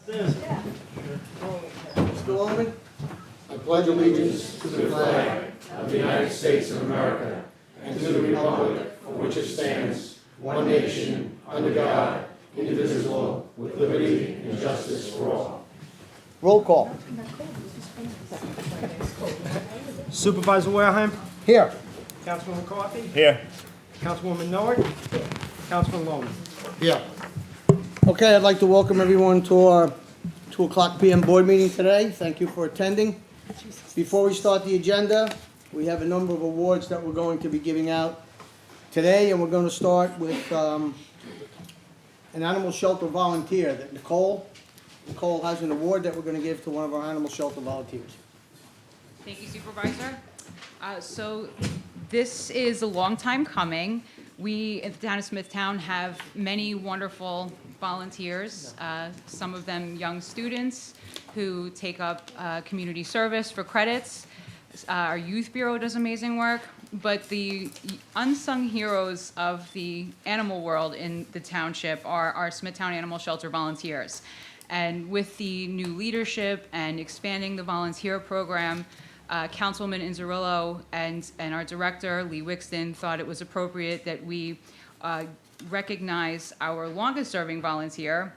Mr. Loman? I pledge allegiance to the flag of the United States of America and to the republic for which it stands, one nation, under God, indivisible, with liberty and justice for all. Roll call. Supervisor Wareheim. Here. Councilman McCarthy. Here. Councilwoman Nord. Councilman Loman. Yeah. Okay, I'd like to welcome everyone to our 2:00 p.m. board meeting today. Thank you for attending. Before we start the agenda, we have a number of awards that we're going to be giving out today, and we're going to start with an animal shelter volunteer that Nicole has an award that we're going to give to one of our animal shelter volunteers. Thank you, Supervisor. So this is a long time coming. We at the town of Smithtown have many wonderful volunteers, some of them young students who take up community service for credits. Our youth bureau does amazing work, but the unsung heroes of the animal world in the township are our Smithtown Animal Shelter volunteers. And with the new leadership and expanding the volunteer program, Councilwoman Inzerillo and our director, Lee Wixton, thought it was appropriate that we recognize our longest-serving volunteer,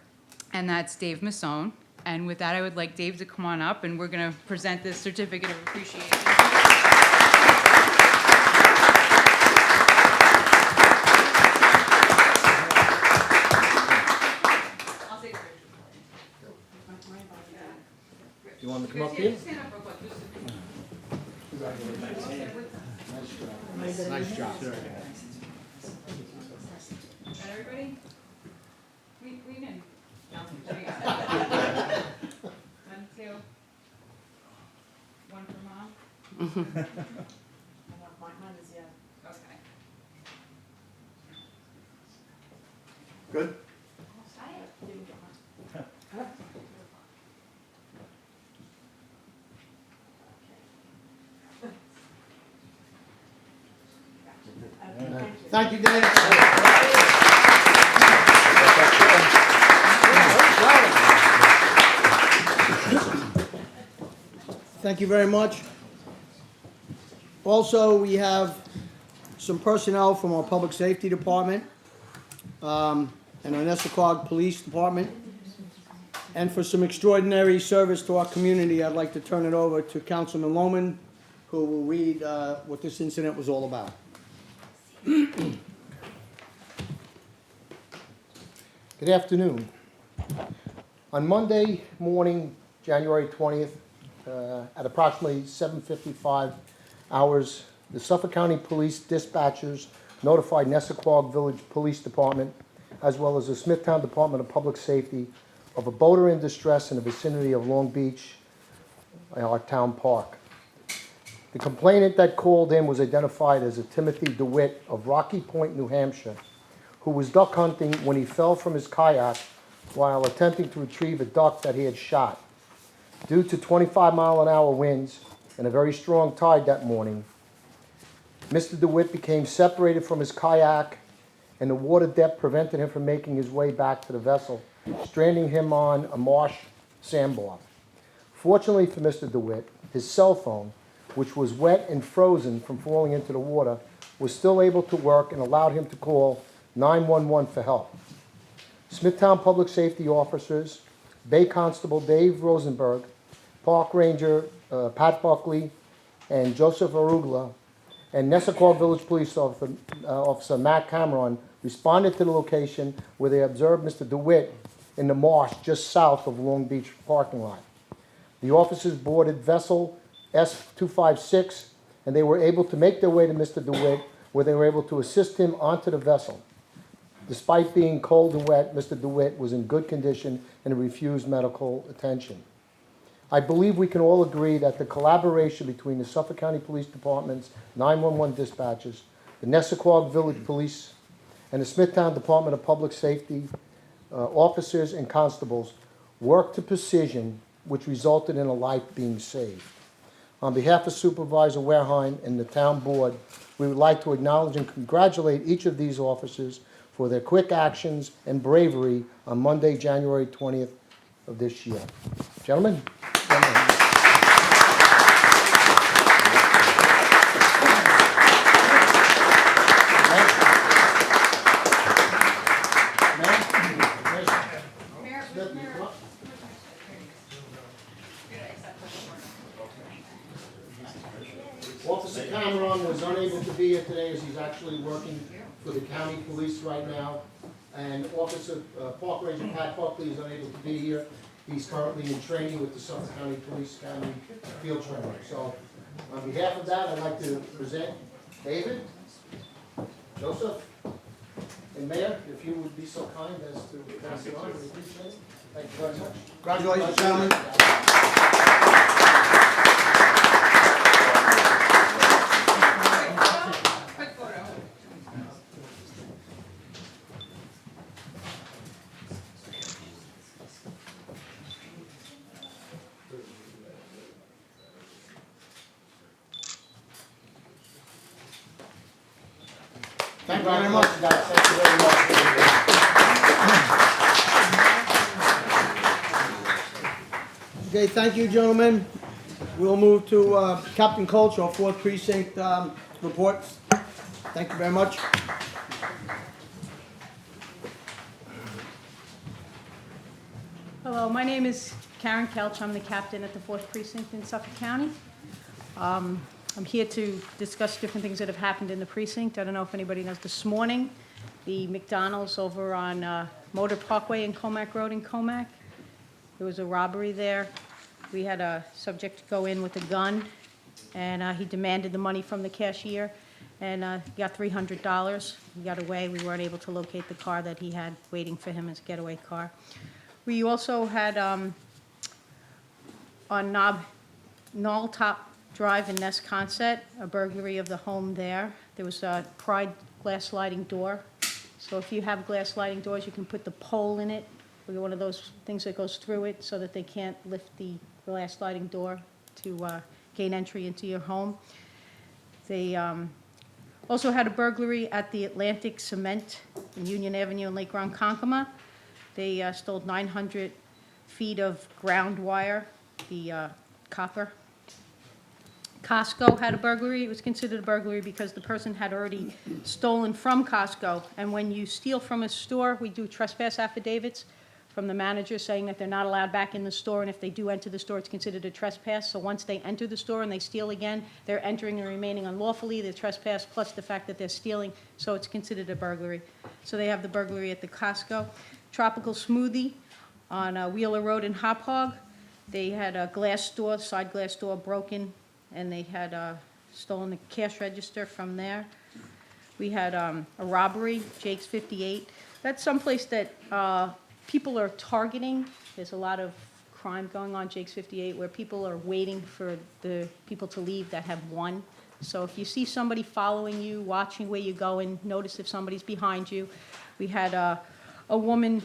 and that's Dave Masson. And with that, I would like Dave to come on up, and we're going to present this certificate of appreciation. I'll take a picture for you. You want me to come up here? Stand up real quick. Nice job. Got everybody? We can. One, two. One for mom? Mine is, yeah. Okay. Good? Thank you, Dave. Thank you very much. Also, we have some personnel from our Public Safety Department and our Nessacog Police Department. And for some extraordinary service to our community, I'd like to turn it over to Councilman Loman, who will read what this incident was all about. Good afternoon. On Monday morning, January 20th, at approximately 7:55 hours, the Suffolk County Police dispatchers notified Nessacog Village Police Department, as well as the Smithtown Department of Public Safety, of a boater in distress in the vicinity of Long Beach, our town park. The complainant that called in was identified as a Timothy DeWitt of Rocky Point, New Hampshire, who was duck hunting when he fell from his kayak while attempting to retrieve a duck that he had shot. Due to 25-mile-an-hour winds and a very strong tide that morning, Mr. DeWitt became separated from his kayak, and the water depth prevented him from making his way back to the vessel, stranding him on a marsh sandbar. Fortunately for Mr. DeWitt, his cell phone, which was wet and frozen from falling into the water, was still able to work and allowed him to call 911 for help. Smithtown Public Safety officers, Bay Constable Dave Rosenberg, Park Ranger Pat Buckley, and Joseph Arugula, and Nessacog Village Police Officer Matt Cameron responded to the location where they observed Mr. DeWitt in the marsh just south of Long Beach parking lot. The officers boarded vessel S-256, and they were able to make their way to Mr. DeWitt, where they were able to assist him onto the vessel. Despite being cold and wet, Mr. DeWitt was in good condition and refused medical attention. I believe we can all agree that the collaboration between the Suffolk County Police Department's 911 dispatchers, the Nessacog Village Police, and the Smithtown Department of Public Safety officers and constables worked to precision, which resulted in a life being saved. On behalf of Supervisor Wareheim and the town board, we would like to acknowledge and congratulate each of these officers for their quick actions and bravery on Monday, January 20th, of this year. Gentlemen? Officer Cameron was unable to be here today as he's actually working for the county police right now. And Officer Park Ranger Pat Buckley is unable to be here. He's currently in training with the Suffolk County Police Academy field training. So on behalf of that, I'd like to present David, Joseph, and Mayor, if you would be so kind as to pass it on. We appreciate it. Thank you very much. Congratulations, gentlemen. Quick photo. Thank you very much. Guys, thank you very much. Okay, thank you, gentlemen. We'll move to Captain Coach, our 4th Precinct reports. Thank you very much. Hello, my name is Karen Kelch. I'm the captain at the 4th Precinct in Suffolk County. I'm here to discuss different things that have happened in the precinct. I don't know if anybody knows, this morning, the McDonald's over on Motor Parkway and Comac Road in Comac, there was a robbery there. We had a subject go in with a gun, and he demanded the money from the cashier, and he got $300. He got away. We weren't able to locate the car that he had waiting for him as a getaway car. We also had on Knolltop Drive in Nesconset, a burglary of the home there. There was a Pride glass sliding door. So if you have glass sliding doors, you can put the pole in it, or one of those things that goes through it so that they can't lift the glass sliding door to gain entry into your home. They also had a burglary at the Atlantic Cement in Union Avenue in Lake Ronkonkoma. They stole 900 feet of ground wire, the copper. Costco had a burglary. It was considered a burglary because the person had already stolen from Costco. And when you steal from a store, we do trespass affidavits from the manager saying that they're not allowed back in the store, and if they do enter the store, it's considered a trespass. So once they enter the store and they steal again, they're entering and remaining unlawfully, they're trespass, plus the fact that they're stealing, so it's considered a burglary. So they have the burglary at the Costco. Tropical Smoothie on Wheeler Road in Hop Hog. They had a glass door, side glass door broken, and they had stolen the cash register from there. We had a robbery, Jake's 58. That's someplace that people are targeting. There's a lot of crime going on, Jake's 58, where people are waiting for the people to leave that have won. So if you see somebody following you, watching where you're going, notice if somebody's behind you. We had a woman,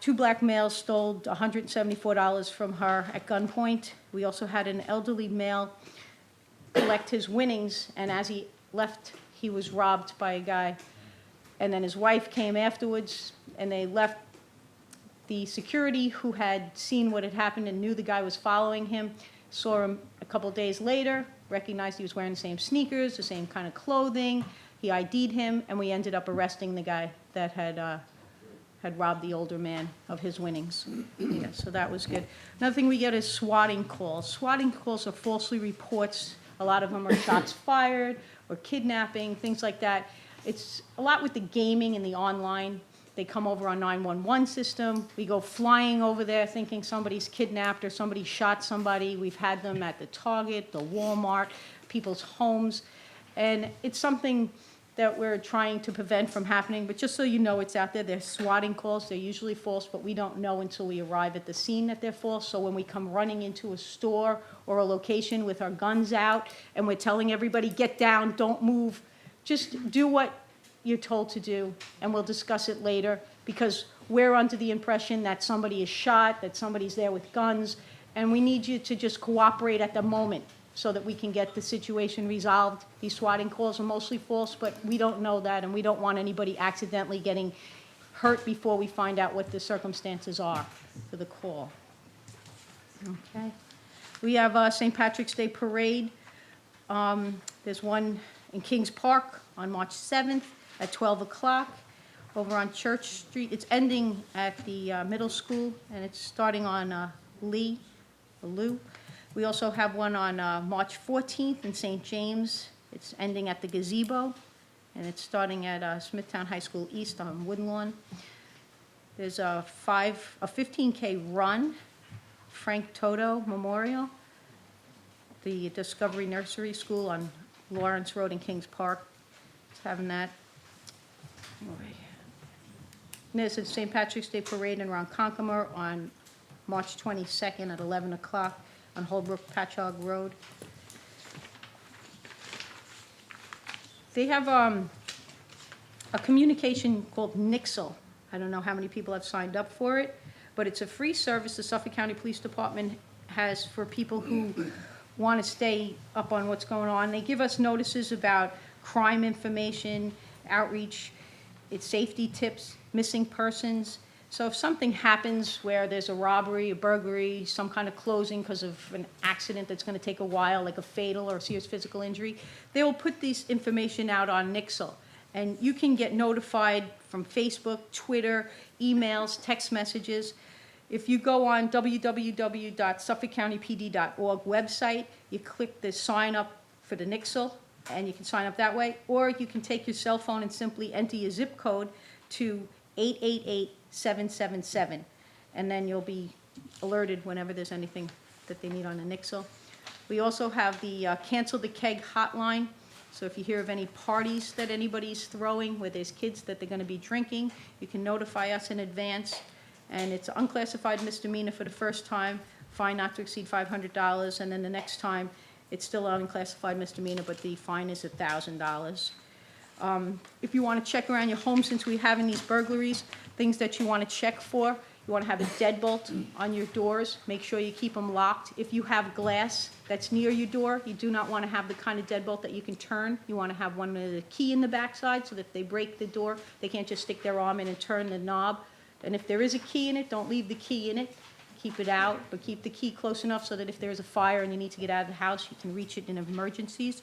two black males stole $174 from her at gunpoint. We also had an elderly male collect his winnings, and as he left, he was robbed by a guy. And then his wife came afterwards, and they left. The security who had seen what had happened and knew the guy was following him saw him a couple days later, recognized he was wearing the same sneakers, the same kind of clothing. He ID'd him, and we ended up arresting the guy that had robbed the older man of his winnings. Yeah, so that was good. Another thing we get is swatting calls. Swatting calls are falsely reports. A lot of them are shots fired or kidnapping, things like that. It's a lot with the gaming and the online. They come over our 911 system. We go flying over there thinking somebody's kidnapped or somebody shot somebody. We've had them at the Target, the Walmart, people's homes. And it's something that we're trying to prevent from happening. But just so you know, it's out there. They're swatting calls. They're usually false, but we don't know until we arrive at the scene that they're false. So when we come running into a store or a location with our guns out and we're telling everybody, get down, don't move, just do what you're told to do, and we'll discuss it later, because we're under the impression that somebody is shot, that somebody's there with guns, and we need you to just cooperate at the moment so that we can get the situation resolved. These swatting calls are mostly false, but we don't know that, and we don't want anybody accidentally getting hurt before we find out what the circumstances are for the call. Okay. We have St. Patrick's Day Parade. There's one in Kings Park on March 7th at 12 o'clock. Over on Church Street, it's ending at the middle school, and it's starting on Lou. We also have one on March 14th in St. James. It's ending at the gazebo, and it's starting at Smithtown High School East on Woodlawn. There's a 15K run, Frank Toto Memorial, the Discovery Nursery School on Lawrence Road in Kings Park. It's having that. And there's a St. Patrick's Day Parade in Ronkonkoma on March 22nd at 11 o'clock on Holbrook Patchogue Road. They have a communication called Nixle. I don't know how many people have signed up for it, but it's a free service the Suffolk County Police Department has for people who want to stay up on what's going on. They give us notices about crime information, outreach, it's safety tips, missing persons. So if something happens where there's a robbery, a burglary, some kind of closing because of an accident that's going to take a while, like a fatal or serious physical injury, they will put this information out on Nixle. And you can get notified from Facebook, Twitter, emails, text messages. If you go on www.suffolkcountypd.org website, you click the sign up for the Nixle, and you can sign up that way. Or you can take your cell phone and simply enter your zip code to 888-777, and then you'll be alerted whenever there's anything that they need on the Nixle. We also have the Cancel the Keg hotline. So if you hear of any parties that anybody's throwing where there's kids that they're going to be drinking, you can notify us in advance. And it's unclassified misdemeanor for the first time, fine not to exceed $500, and then the next time it's still an unclassified misdemeanor, but the fine is $1,000. If you want to check around your home, since we're having these burglaries, things that you want to check for, you want to have a deadbolt on your doors. Make sure you keep them locked. If you have glass that's near your door, you do not want to have the kind of deadbolt that you can turn. You want to have one with a key in the backside so that if they break the door, they can't just stick their arm in and turn the knob. And if there is a key in it, don't leave the key in it. Keep it out, but keep the key close enough so that if there is a fire and you need to get out of the house, you can reach it in emergencies.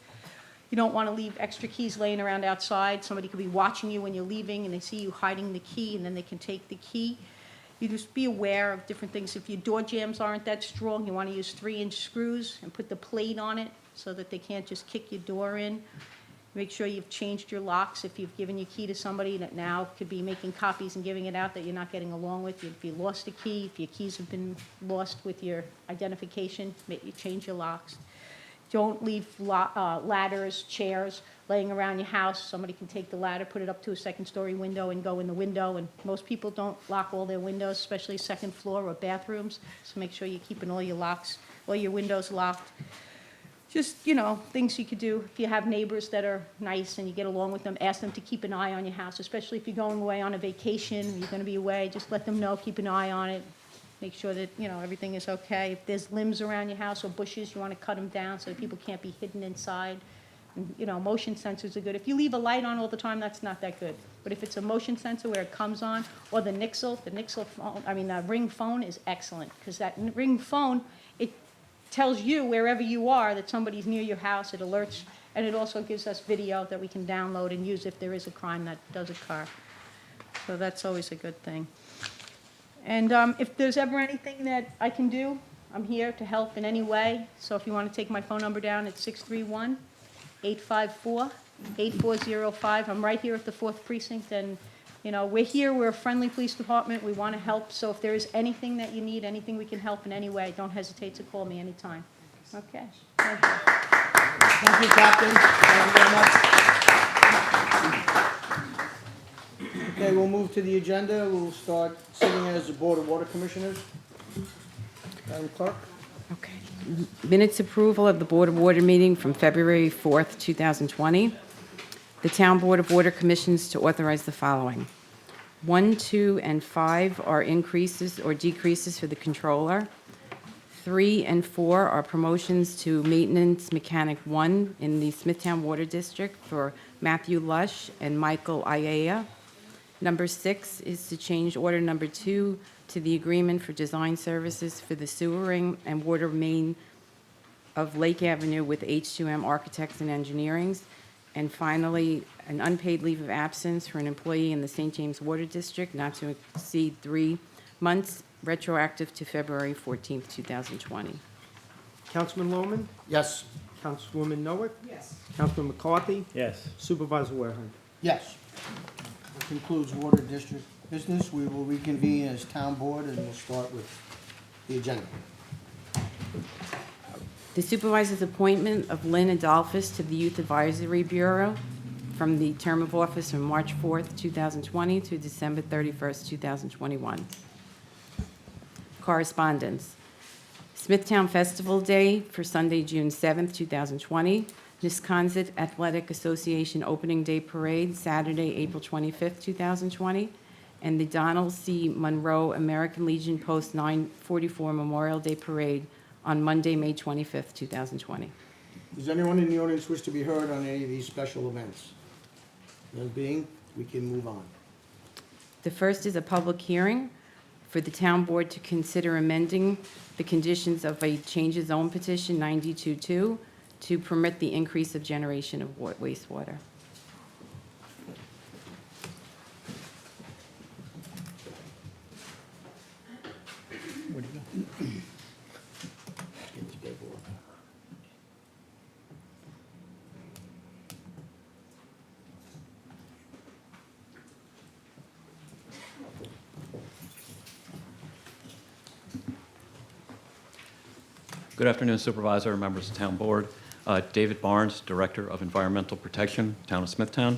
You don't want to leave extra keys laying around outside. Somebody could be watching you when you're leaving and they see you hiding the key, and then they can take the key. You just be aware of different things. If your door jambs aren't that strong, you want to use 3-inch screws and put the plate on it so that they can't just kick your door in. Make sure you've changed your locks. If you've given your key to somebody that now could be making copies and giving it out that you're not getting along with, if you lost a key, if your keys have been lost with your identification, you change your locks. Don't leave ladders, chairs laying around your house. Somebody can take the ladder, put it up to a second-story window and go in the window. And most people don't lock all their windows, especially second floor or bathrooms. So make sure you're keeping all your locks, all your windows locked. Just, things you could do. If you have neighbors that are nice and you get along with them, ask them to keep an eye on your house, especially if you're going away on a vacation, you're going to be away, just let them know, keep an eye on it. Make sure that, everything is okay. If there's limbs around your house or bushes, you want to cut them down so that people can't be hidden inside. And, motion sensors are good. If you leave a light on all the time, that's not that good. But if it's a motion sensor where it comes on, or the Nixle phone, the Ring phone is excellent, because that Ring phone, it tells you wherever you are that somebody's near your house. It alerts, and it also gives us video that we can download and use if there is a crime that does occur. So that's always a good thing. And if there's ever anything that I can do, I'm here to help in any way. So if you want to take my phone number down, it's 631-854-8405. I'm right here at the 4th Precinct, and we're here, we're a friendly police department, we want to help, so if there is anything that you need, anything we can help in any way, don't hesitate to call me anytime. Okay. Thank you. Thank you, Captain. Thank you very much. Okay, we'll move to the agenda. We'll start sitting as the Board of Water Commissioners. Madam Clerk? Okay. Minutes approval of the Board of Water meeting from February 4th, 2020. The Town Board of Water Commissions to authorize the following. 1, 2, and 5 are increases or decreases for the controller. 3 and 4 are promotions to Maintenance Mechanic 1 in the Smithtown Water District for Matthew Lush and Michael Iea. Number 6 is to change order number 2 to the agreement for design services for the sewering and water main of Lake Avenue with H2M Architects and Engineering. And finally, an unpaid leave of absence for an employee in the St. James Water District not to exceed 3 months, retroactive to February 14th, 2020. Councilman Lohman, Yes. Councilwoman Noah. Yes. Councilman McCarthy, Yes. Supervisor Wareheim. Yes. That concludes Water District business. We will reconvene as Town Board, and we'll start with the agenda. The supervisor's appointment of Lynn Adolphus to the Youth Advisory Bureau from the term of office from March 4th, 2020 to December 31st, 2021. Correspondence. Smithtown Festival Day for Sunday, June 7th, 2020. Wisconsin Athletic Association Opening Day Parade, Saturday, April 25th, 2020. And the Donald C. Monroe American Legion Post 944 Memorial Day Parade on Monday, May 25th, 2020. Does anyone in the audience wish to be heard on any of these special events? None being, we can move on. The first is a public hearing for the town board to consider amending the conditions of a change of zone petition 92-2 to permit the increase of generation of wastewater. Good afternoon, Supervisor, members of the Town Board. David Barnes, Director of Environmental Protection, Town of Smithtown.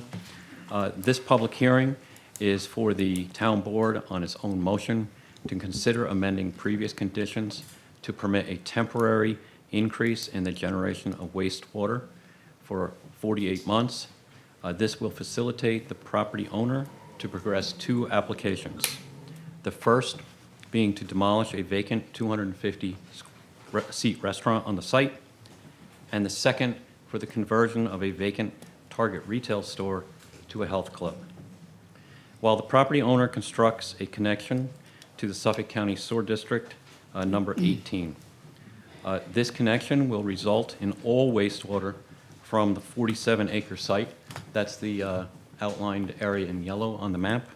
This public hearing is for the Town Board on its own motion to consider amending previous conditions to permit a temporary increase in the generation of wastewater for 48 months. This will facilitate the property owner to progress 2 applications. The first being to demolish a vacant 250-seat restaurant on the site, and the second for the conversion of a vacant Target retail store to a health club. While the property owner constructs a connection to the Suffolk County Sewer District, number 18. This connection will result in all wastewater from the 47-acre site, that's the outlined area in yellow on the map,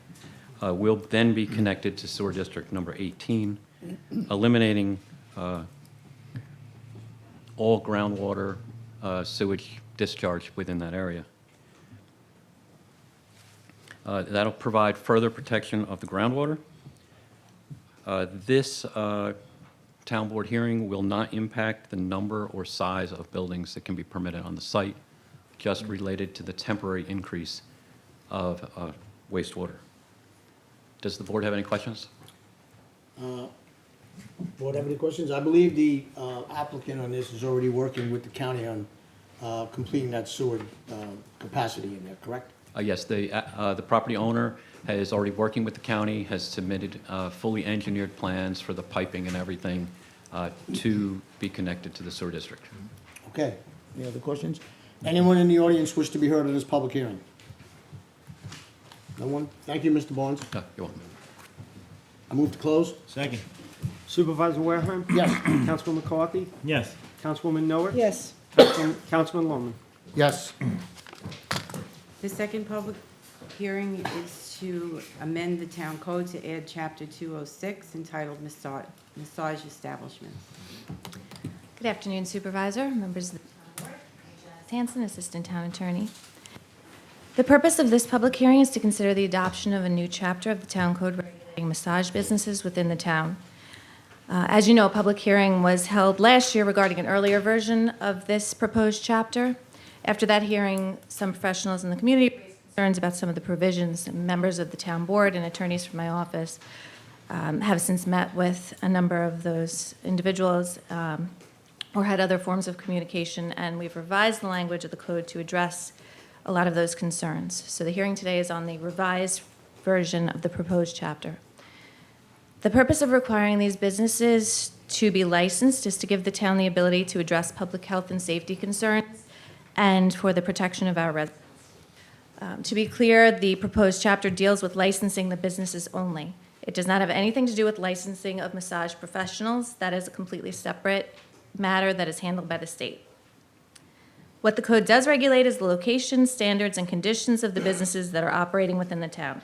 will then be connected to Sewer District number 18, eliminating all groundwater sewage discharge within that area. That'll provide further protection of the groundwater. This town board hearing will not impact the number or size of buildings that can be permitted on the site, just related to the temporary increase of wastewater. Does the board have any questions? Board have any questions? I believe the applicant on this is already working with the county on completing that sewer capacity in there, correct? Yes, the property owner is already working with the county, has submitted fully engineered plans for the piping and everything to be connected to the sewer district. Okay, any other questions? Anyone in the audience wish to be heard on this public hearing? No one? Thank you, Mr. Barnes. You're welcome. I move to close. Second. Supervisor Wareheim. Yes. Councilman McCarthy, Yes. Councilwoman Noah. Yes. Councilman Lohman. Yes. The second public hearing is to amend the town code to add chapter 206 entitled Massage Establishments. Good afternoon, Supervisor, members of the Town Board. I'm Janice Hanson, Assistant Town Attorney. The purpose of this public hearing is to consider the adoption of a new chapter of the Town Code regulating massage businesses within the town. As you know, a public hearing was held last year regarding an earlier version of this proposed chapter. After that hearing, some professionals in the community raised concerns about some of the provisions, and members of the Town Board and attorneys from my office have since met with a number of those individuals or had other forms of communication, and we've revised the language of the code to address a lot of those concerns. So the hearing today is on the revised version of the proposed chapter. The purpose of requiring these businesses to be licensed is to give the town the ability to address public health and safety concerns and for the protection of our residents. To be clear, the proposed chapter deals with licensing the businesses only. It does not have anything to do with licensing of massage professionals. That is a completely separate matter that is handled by the state. What the code does regulate is the location, standards, and conditions of the businesses that are operating within the town.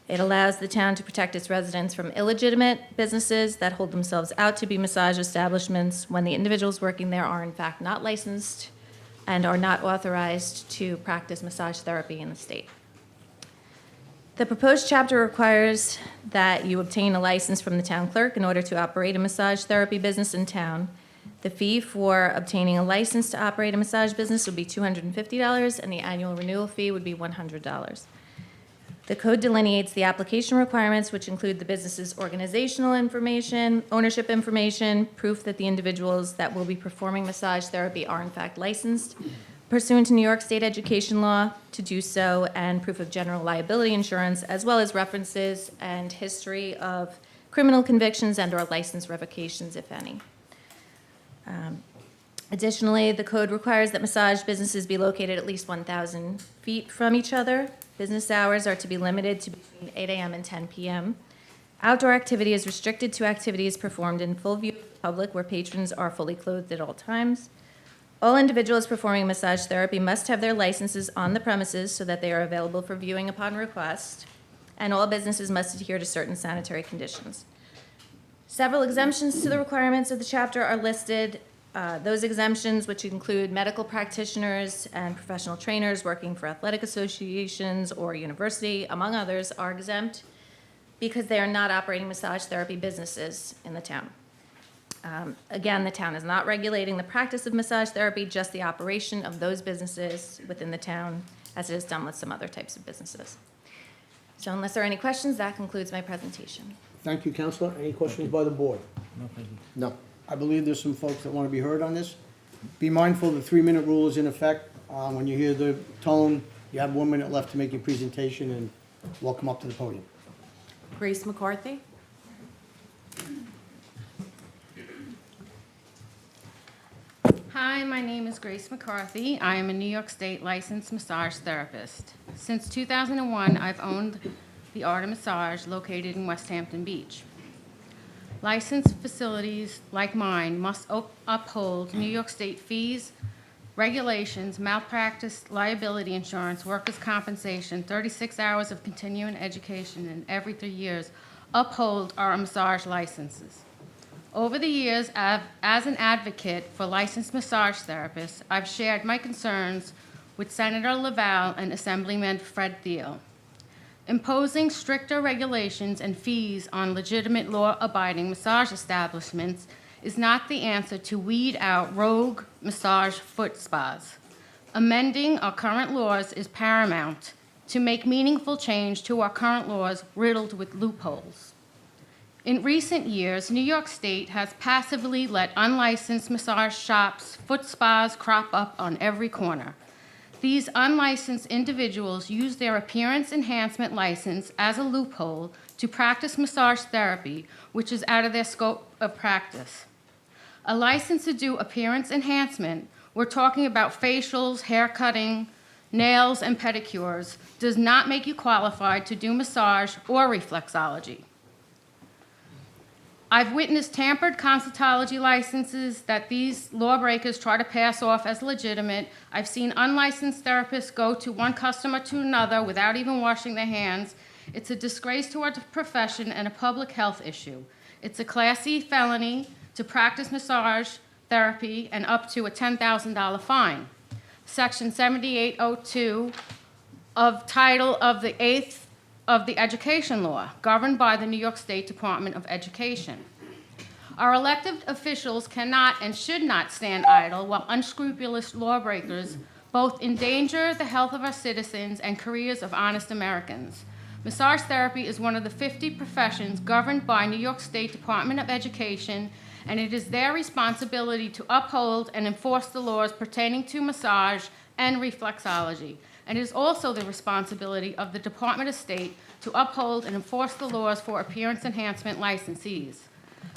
It allows the town to protect its residents from illegitimate businesses that hold themselves out to be massage establishments when the individuals working there are in fact not licensed and are not authorized to practice massage therapy in the state. The proposed chapter requires that you obtain a license from the town clerk in order to operate a massage therapy business in town. The fee for obtaining a license to operate a massage business would be $250, and the annual renewal fee would be $100. The code delineates the application requirements, which include the business's organizational information, ownership information, proof that the individuals that will be performing massage therapy are in fact licensed pursuant to New York State education law to do so, and proof of general liability insurance, as well as references and history of criminal convictions and/or license revocations, if any. Additionally, the code requires that massage businesses be located at least 1,000 feet from each other. Business hours are to be limited to between 8 a.m. and 10 p.m. Outdoor activity is restricted to activities performed in full view of the public where patrons are fully clothed at all times. All individuals performing massage therapy must have their licenses on the premises so that they are available for viewing upon request, and all businesses must adhere to certain sanitary conditions. Several exemptions to the requirements of the chapter are listed. Those exemptions, which include medical practitioners and professional trainers working for athletic associations or university, among others, are exempt because they are not operating massage therapy businesses in the town. Again, the town is not regulating the practice of massage therapy, just the operation of those businesses within the town, as it is done with some other types of businesses. So unless there are any questions, that concludes my presentation. Thank you, Counselor. Any questions by the board? No. I believe there's some folks that want to be heard on this. Be mindful the 3-minute rule is in effect. When you hear the tone, you have 1 minute left to make your presentation, and welcome up to the podium. Grace McCarthy. Hi, my name is Grace McCarthy. I am a New York State licensed massage therapist. Since 2001, I've owned the Art of Massage located in West Hampton Beach. Licensed facilities like mine must uphold New York State fees, regulations, malpractice, liability insurance, workers' compensation, 36 hours of continuing education, and every 3 years uphold our massage licenses. Over the years, as an advocate for licensed massage therapists, I've shared my concerns with Senator Laval and Assemblyman Fred Thiel. Imposing stricter regulations and fees on legitimate law-abiding massage establishments is not the answer to weed out rogue massage foot spas. Amending our current laws is paramount to make meaningful change to our current laws riddled with loopholes. In recent years, New York State has passively let unlicensed massage shops, foot spas crop up on every corner. These unlicensed individuals use their appearance enhancement license as a loophole to practice massage therapy, which is out of their scope of practice. A license to do appearance enhancement, we're talking about facials, hair cutting, nails, and pedicures, does not make you qualified to do massage or reflexology. I've witnessed tampered consultology licenses that these lawbreakers try to pass off as legitimate. I've seen unlicensed therapists go to one customer to another without even washing their hands. It's a disgrace to our profession and a public health issue. It's a Class E felony to practice massage therapy and up to a $10,000 fine. Section 7802 of Title of the 8th of the Education Law, governed by the New York State Department of Education. Our elected officials cannot and should not stand idle while unscrupulous lawbreakers both endanger the health of our citizens and careers of honest Americans. Massage therapy is one of the 50 professions governed by New York State Department of Education, and it is their responsibility to uphold and enforce the laws pertaining to massage and reflexology. And it is also the responsibility of the Department of State to uphold and enforce the laws for appearance enhancement licensees.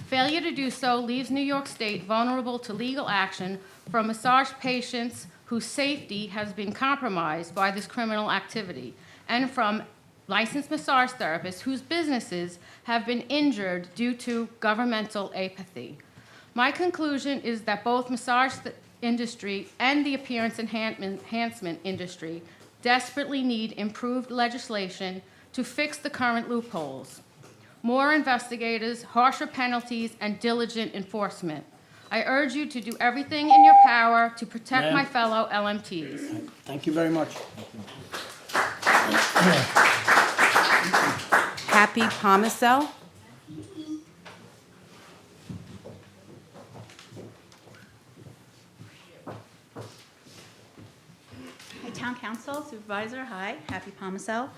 Failure to do so leaves New York State vulnerable to legal action from massage patients, whose safety has been compromised by this criminal activity, and from licensed massage therapists whose businesses have been injured due to governmental apathy. My conclusion is that both massage industry and the appearance enhancement industry desperately need improved legislation to fix the current loopholes, more investigators, harsher penalties, and diligent enforcement. I urge you to do everything in your power to protect my Ma'am. fellow LMTs. Thank you very much. Happy Pomicel. Hi, Town Council, Supervisor, hi, Happy Pomicel.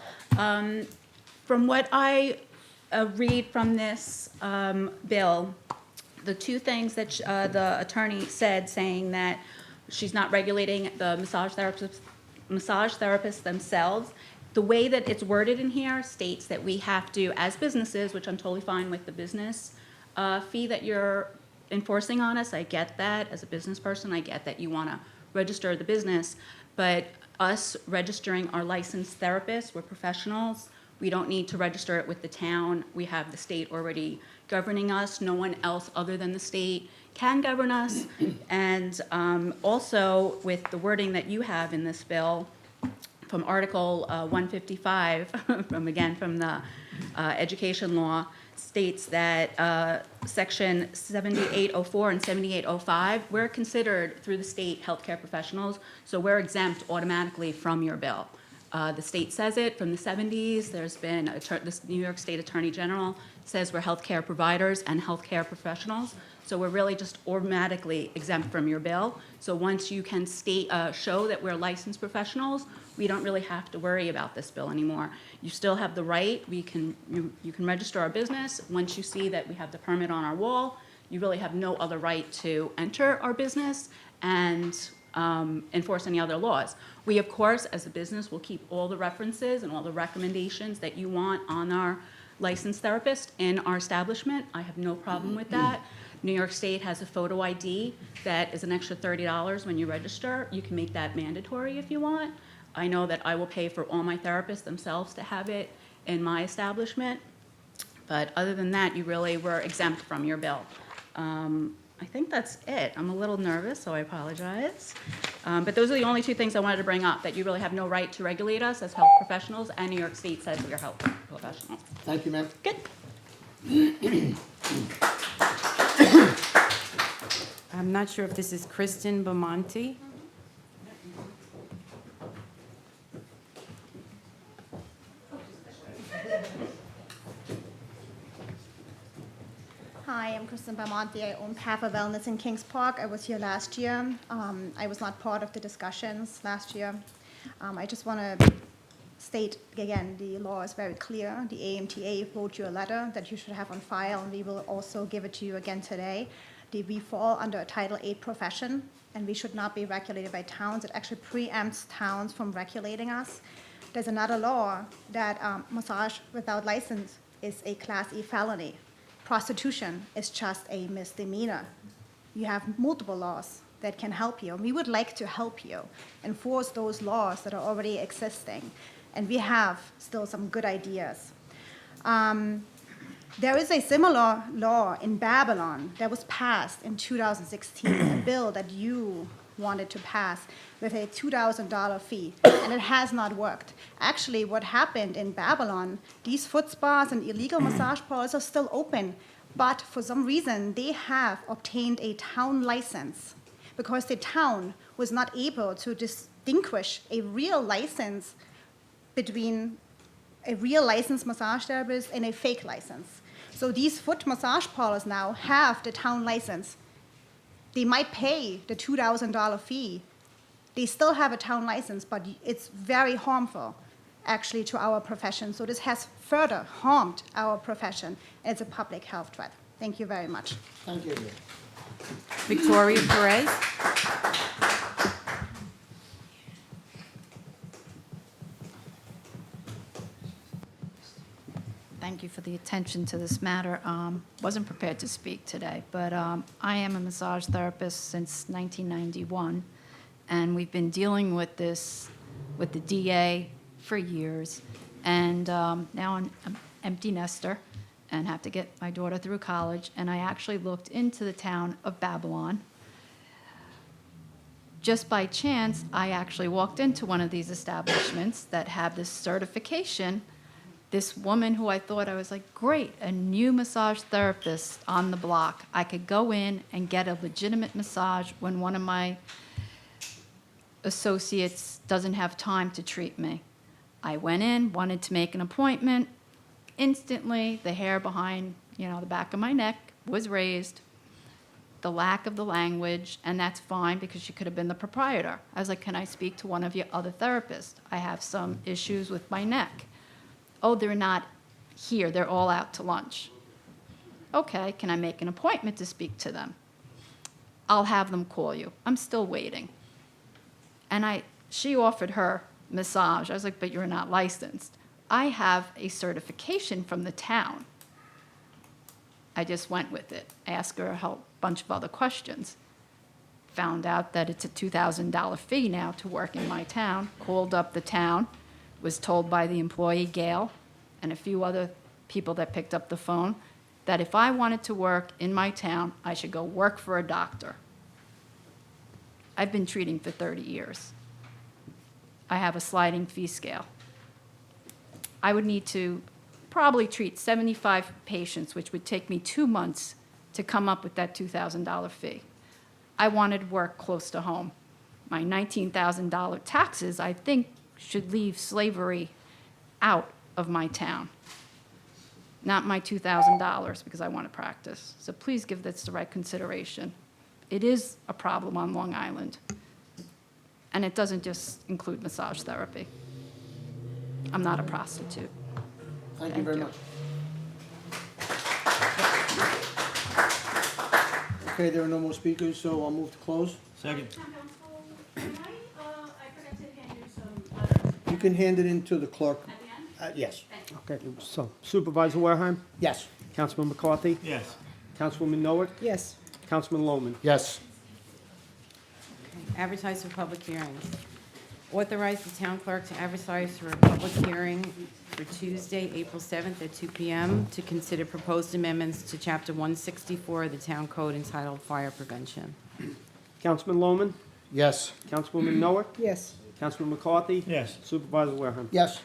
From what I read from this bill, the two things that the attorney said, saying that she's not regulating the massage therapists themselves, the way that it's worded in here states that we have to, as businesses, which I'm totally fine with the business fee that you're enforcing on us, I get that. As a business person, I get that you want to register the business, but us registering our licensed therapists, we're professionals, we don't need to register it with the town. We have the state already governing us. No one else other than the state can govern us. And also with the wording that you have in this bill, from Article 155, from the education law, states that Section 7804 and 7805, we're considered through the state healthcare professionals, so we're exempt automatically from your bill. The state says it from the 70s. There's been, this New York State Attorney General says we're healthcare providers and healthcare professionals. So we're really just automatically exempt from your bill. So once you can show that we're licensed professionals, we don't really have to worry about this bill anymore. You still have the right. You can register our business. Once you see that we have the permit on our wall, you really have no other right to enter our business and enforce any other laws. We, of course, as a business, will keep all the references and all the recommendations that you want on our licensed therapist in our establishment. I have no problem with that. New York State has a photo ID that is an extra $30 when you register. You can make that mandatory if you want. I know that I will pay for all my therapists themselves to have it in my establishment. But other than that, you really were exempt from your bill. I think that's it. I'm a little nervous, so I apologize. But those are the only two things I wanted to bring up, that you really have no right to regulate us as health professionals, and New York State says we are health professionals. Thank you, ma'am. Good. I'm not sure if this is Kristen Bamonte. Hi, I'm Kristen Bamonte. I own Path of Wellness in Kings Park. I was here last year. I was not part of the discussions last year. I just want to state again, the law is very clear. The AMTA wrote you a letter that you should have on file, and we will also give it to you again today. We fall under a Title VIII profession, and we should not be regulated by towns. It actually preempts towns from regulating us. There's another law that massage without license is a Class E felony. Prostitution is just a misdemeanor. You have multiple laws that can help you. We would like to help you enforce those laws that are already existing. And we have still some good ideas. There is a similar law in Babylon that was passed in 2016, a bill that you wanted to pass with a $2,000 fee, and it has not worked. Actually, what happened in Babylon, these foot spas and illegal massage parlors are still open, but for some reason, they have obtained a town license because the town was not able to distinguish a real license between a real licensed massage therapist and a fake license. So these foot massage parlors now have the town license. They might pay the $2,000 fee. They still have a town license, but it's very harmful, actually, to our profession. So this has further harmed our profession. It's a public health threat. Thank you very much. Thank you. Victoria Perez. Thank you for the attention to this matter. Wasn't prepared to speak today, but I am a massage therapist since 1991, And we've been dealing with this with the DA for years. And now I'm an empty nester and have to get my daughter through college. And I actually looked into the town of Babylon. Just by chance, I actually walked into one of these establishments that have this certification. This woman who I thought, I was like, great, a new massage therapist on the block. I could go in and get a legitimate massage when one of my associates doesn't have time to treat me. I went in, wanted to make an appointment. Instantly, the hair behind, the back of my neck was raised. The lack of the language, and that's fine because she could have been the proprietor. I was like, can I speak to one of your other therapists? I have some issues with my neck. Oh, they're not here. They're all out to lunch. Okay, can I make an appointment to speak to them? I'll have them call you. I'm still waiting. And she offered her massage. I was like, but you're not licensed. I have a certification from the town. I just went with it. Asked her a whole bunch of other questions. Found out that it's a $2,000 fee now to work in my town. Called up the town. Was told by the employee, Gail, and a few other people that picked up the phone, that if I wanted to work in my town, I should go work for a doctor. I've been treating for 30 years. I have a sliding fee scale. I would need to probably treat 75 patients, which would take me 2 months to come up with that $2,000 fee. I wanted to work close to home. My $19,000 taxes, I think, should leave slavery out of my town, not my $2,000 because I want to practice. So please give this the right consideration. It is a problem on Long Island, and it doesn't just include massage therapy. I'm not a prostitute. Thank you very much. Okay, there are no more speakers, so I'll move to close. Second. I forgot to hand you some letters You can hand it in to the clerk. at the end. Yes. Okay, so Supervisor Wareheim, Yes. Councilman McCarthy, Yes. Councilwoman Noah, Yes. Councilman Lohman. Yes. Advertise for public hearings. Authorize the town clerk to advertise for a public hearing for Tuesday, April 7th at 2 p.m. to consider proposed amendments to Chapter 164 of the Town Code entitled Fire Prevention. Councilman Lohman, Yes. Councilwoman Noah, Yes. Councilman McCarthy, Yes. Supervisor Wareham. Yes.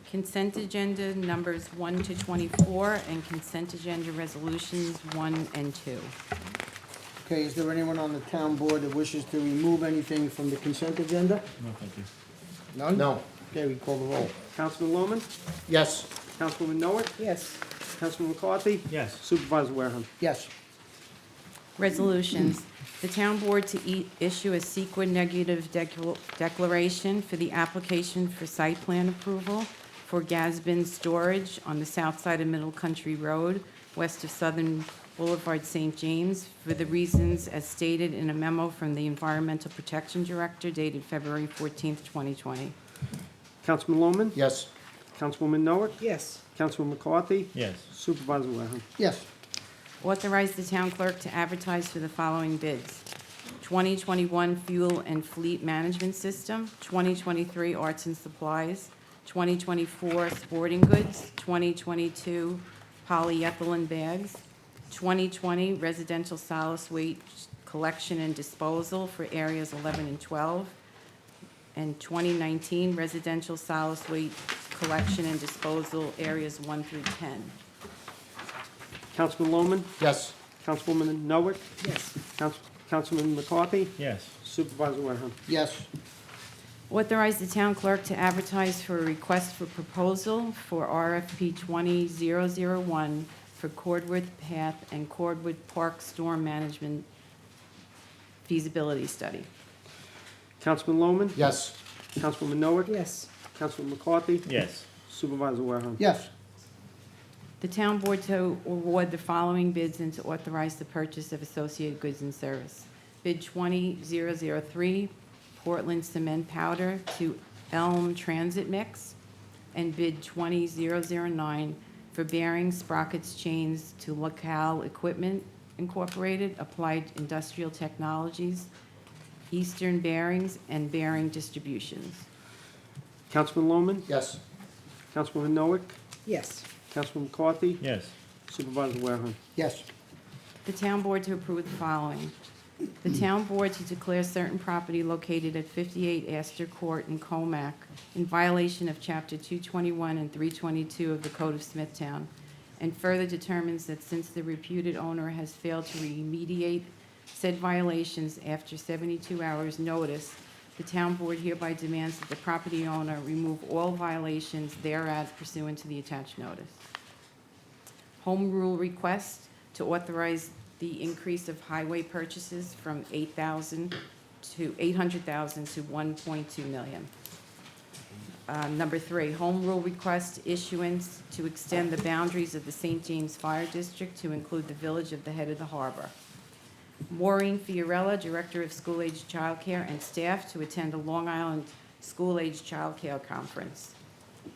Consent agenda numbers 1 to 24 and consent agenda resolutions 1 and 2. Okay, is there anyone on the town board that wishes to remove anything from the consent agenda? No, thank you. None? No. Okay, we call the roll. Councilman Lohman, Yes. Councilwoman Noah, Yes. Councilman McCarthy, Yes. Supervisor Wareham. Yes. Resolutions. The town board to issue a CEQA negative declaration for the application for site plan approval for Gasbin Storage on the south side of Middle Country Road, west of Southern Boulevard, St. James, for the reasons as stated in a memo from the Environmental Protection Director dated February 14th, 2020. Councilman Lohman, Yes. Councilwoman Noah, Yes. Councilman McCarthy, Yes. Supervisor Wareham. Yes. Authorize the town clerk to advertise for the following bids: 2021 Fuel and Fleet Management System, 2023 Arts and Supplies, 2024 Sporting Goods, 2022 Polyethylene Bags, 2020 Residential Solid Waste Collection and Disposal for areas 11 and 12, and 2019 Residential Solid Waste Collection and Disposal areas 1 through 10. Councilman Lohman, Yes. Councilwoman Noah, Yes. Councilman McCarthy, Yes. Supervisor Wareham. Yes. Authorize the town clerk to advertise for a request for proposal for RFP 20001 for Cordwood Path and Cordwood Park Storm Management feasibility study. Councilman Lohman, Yes. Councilwoman Noah, Yes. Councilman McCarthy, Yes. Supervisor Wareham. Yes. The town board to award the following bids and to authorize the purchase of associated goods and service. Bid 20003, Portland cement powder to Elm Transit Mix, and bid 20009 for bearings, sprockets, chains to Locale Equipment Incorporated, Applied Industrial Technologies, Eastern Bearings and Bearing Distributions. Councilman Lohman, Yes. Councilwoman Noack, Yes. Councilman McCarthy, yes, Supervisor Wareham. Yes. The town board to approve the following. The town board to declare certain property located at 58 Astor Court in Comac in violation of Chapter 221 and 322 of the Code of Smithtown, and further determines that since the reputed owner has failed to remediate said violations after 72 hours' notice, the town board hereby demands that the property owner remove all violations thereat pursuant to the attached notice. Home rule request to authorize the increase of highway purchases from 8,000 to 800,000 to 1.2 million. Number 3, home rule request issuance to extend the boundaries of the St. James Fire District to include the village of the Head of the Harbor. Maureen Fiorella, Director of School-Age Childcare, and staff to attend a Long Island School-Age Childcare Conference.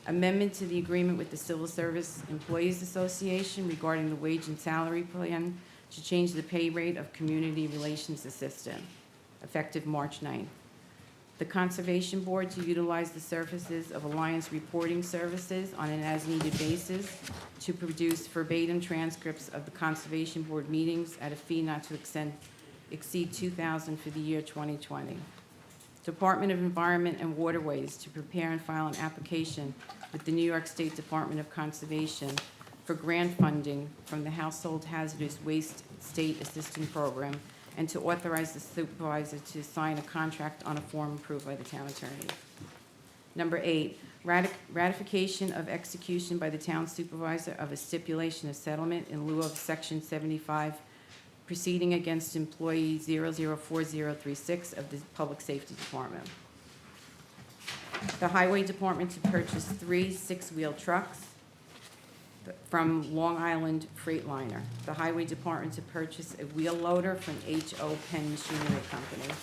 Amendment to the agreement with the Civil Service Employees Association regarding the wage and salary plan to change the pay rate of Community Relations Assistant, effective March 9th. The Conservation Board to utilize the services of Alliance Reporting Services on an as-needed basis to produce verbatim transcripts of the Conservation Board meetings at a fee not to exceed $2,000 for the year 2020. Department of Environment and Waterways to prepare and file an application with the New York State Department of Conservation for grant funding from the Household Hazardous Waste State Assistance Program, and to authorize the supervisor to sign a contract on a form approved by the town attorney. Number 8, ratification of execution by the town supervisor of a stipulation of settlement in lieu of Section 75 proceeding against employee 004036 of the Public Safety Department. The Highway Department to purchase 3 6-wheel trucks from Long Island Freightliner. The Highway Department to purchase a wheel loader from H.O. Penn Machinery Company.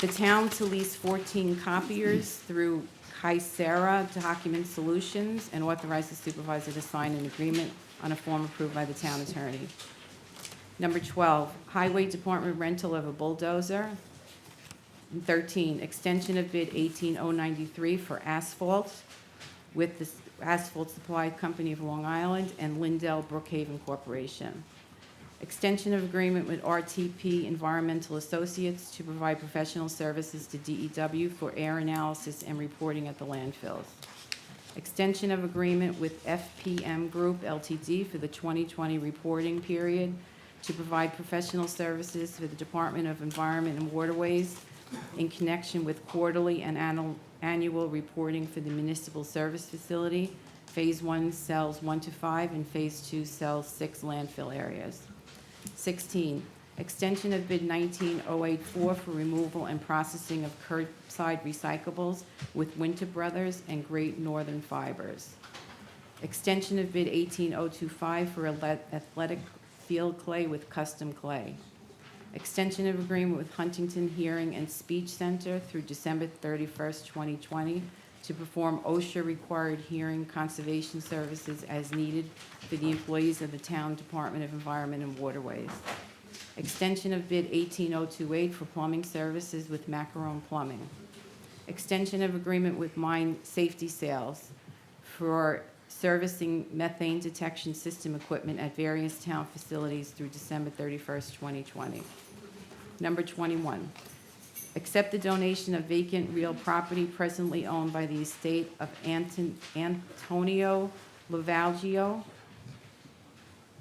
The town to lease 14 copiers through Kaisera Document Solutions and authorize the supervisor to sign an agreement on a form approved by the town attorney. Number 12, Highway Department rental of a bulldozer. 13, extension of bid 18093 for asphalt with the Asphalt Supply Company of Long Island and Lindell Brookhaven Corporation. Extension of agreement with RTP Environmental Associates to provide professional services to DEW for air analysis and reporting at the landfills. Extension of agreement with FPM Group Ltd. for the 2020 reporting period to provide professional services for the Department of Environment and Waterways in connection with quarterly and annual reporting for the Municipal Service Facility, Phase 1, Cells 1 to 5, and Phase 2, Cells 6 landfill areas. 16, extension of bid 19084 for removal and processing of curbside recyclables with Winter Brothers and Great Northern Fibers. Extension of bid 18025 for athletic field clay with Custom Clay. Extension of agreement with Huntington Hearing and Speech Center through December 31st, 2020 to perform OSHA-required hearing conservation services as needed for the employees of the Town Department of Environment and Waterways. Extension of bid 18028 for plumbing services with Macaron Plumbing. Extension of agreement with Mine Safety Sales for servicing methane detection system equipment at various town facilities through December 31st, 2020. Number 21, accept the donation of vacant real property presently owned by the estate of Antonio Lavalgio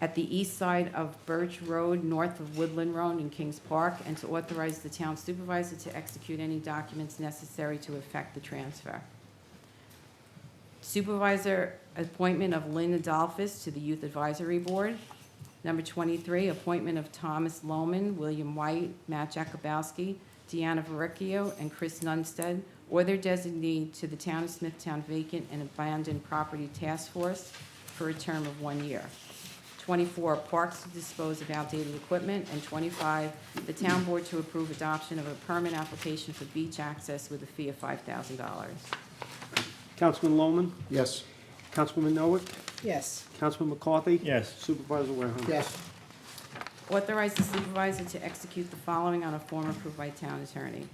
at the east side of Birch Road, north of Woodland Road in Kings Park, and to authorize the town supervisor to execute any documents necessary to effect the transfer. Supervisor appointment of Lynn Adolphus to the Youth Advisory Board. Number 23, appointment of Thomas Lohman, William White, Matt Jakubowski, Deanna Verrecchio, and Chris Nunstead, or their designee to the Town of Smithtown Vacant and Abandoned Property Task Force for a term of 1 year. 24, parks to dispose of outdated equipment. And 25, the town board to approve adoption of a permit application for beach access with a fee of $5,000. Councilman Lohman, Yes. Councilwoman Noack, Yes. Councilman McCarthy, yes, Supervisor Wareham. Yes. Authorize the supervisor to execute the following on a form approved by town attorney.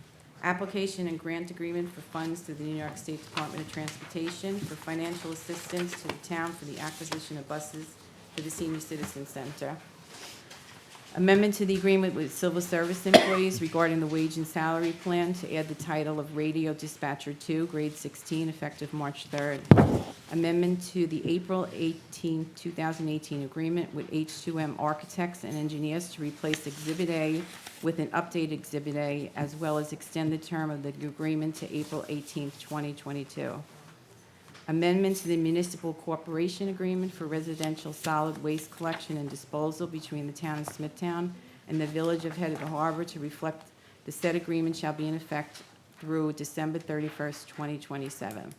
Application and grant agreement for funds to the New York State Department of Transportation for financial assistance to the town for the acquisition of buses for the Senior Citizen Center. Amendment to the agreement with civil service employees regarding the wage and salary plan to add the title of Radio Dispatcher 2, grade 16, effective March 3rd. Amendment to the April 18, 2018 agreement with H2M Architects and Engineers to replace Exhibit A with an updated Exhibit A, as well as extend the term of the agreement to April 18, 2022. Amendment to the municipal corporation agreement for residential solid waste collection and disposal between the town of Smithtown and the village of Head of the Harbor to reflect the said agreement shall be in effect through December 31st, 2027.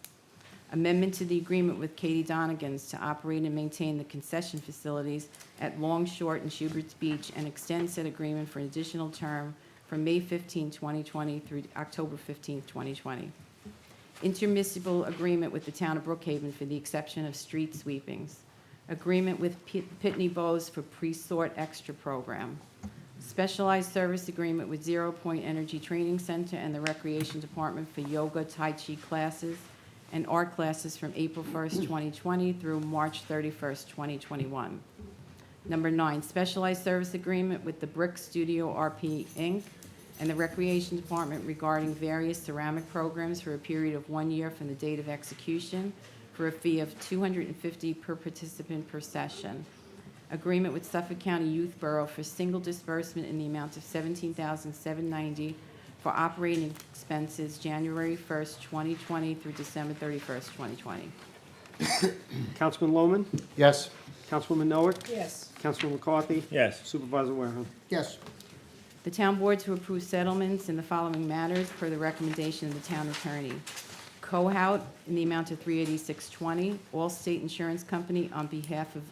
Amendment to the agreement with Katie Donigans to operate and maintain the concession facilities at Long Short and Schubert's Beach and extend said agreement for an additional term from May 15, 2020 through October 15, 2020. Intermunicipal agreement with the town of Brookhaven for the exception of street sweepings. Agreement with Pitney Bowes for pre-sort extra program. Specialized service agreement with 0 Point Energy Training Center and the Recreation Department for yoga, tai chi classes and art classes from April 1st, 2020 through March 31st, 2021. Number 9, specialized service agreement with the Brick Studio RP Inc. and the Recreation Department regarding various ceramic programs for a period of 1 year from the date of execution for a fee of $250 per participant per session. Agreement with Suffolk County Youth Bureau for single disbursement in the amount of $17,790 for operating expenses January 1st, 2020 through December 31st, 2020. Councilman Lohman, Yes. Councilwoman Noack, Yes. Councilman McCarthy, Yes. Supervisor Wareham. Yes. The town board to approve settlements in the following matters per the recommendation of the town attorney. Cohout in the amount of $386.20, Allstate Insurance Company on behalf of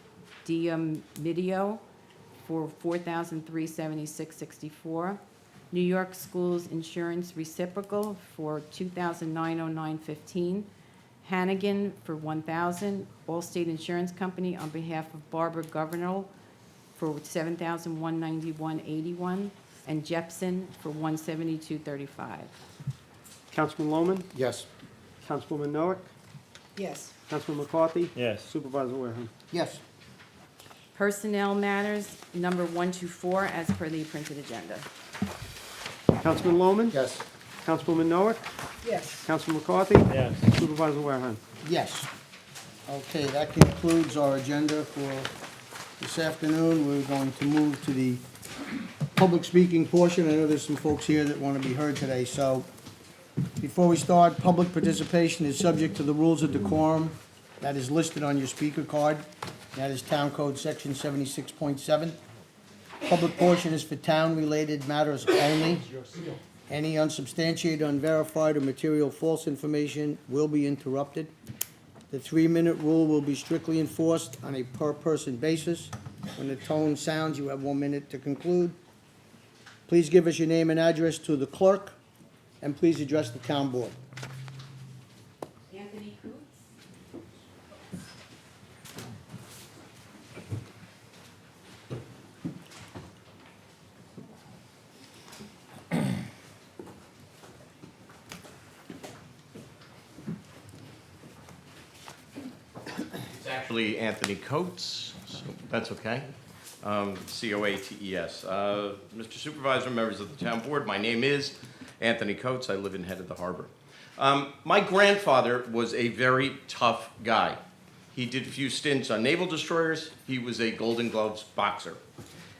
Midio for $4,376.64. New York Schools Insurance Reciprocal for $2,909.15. Hannigan for $1,000. Allstate Insurance Company on behalf of Barbara Governor for $7,191.81. And Jepson for $172.35. Councilman Lohman, Yes. Councilwoman Noack, Yes. Councilman McCarthy, Yes. Supervisor Wareham. Yes. Personnel matters, number 1 to 4, as per the printed agenda. Councilman Lohman, Yes. Councilwoman Noack, Yes. Councilman McCarthy, Yes. Supervisor Wareham. Yes. Okay, that concludes our agenda for this afternoon. We're going to move to the public speaking portion. I know there's some folks here that want to be heard today, so before we start, public participation is subject to the rules of decorum that is listed on your speaker card. That is Town Code Section 76.7. Public portion is for town-related matters only. Any unsubstantiated, unverified, or material false information will be interrupted. The 3-minute rule will be strictly enforced on a per-person basis. When the tone sounds, you have 1 minute to conclude. Please give us your name and address to the clerk, and please address the town board. Anthony Coots. It's actually Anthony Coates, so that's okay. C-O-A-T-E-S. Mr. Supervisor, members of the town board, my name is Anthony Coates. I live in Head of the Harbor. My grandfather was a very tough guy. He did a few stints on naval destroyers. He was a Golden Gloves boxer.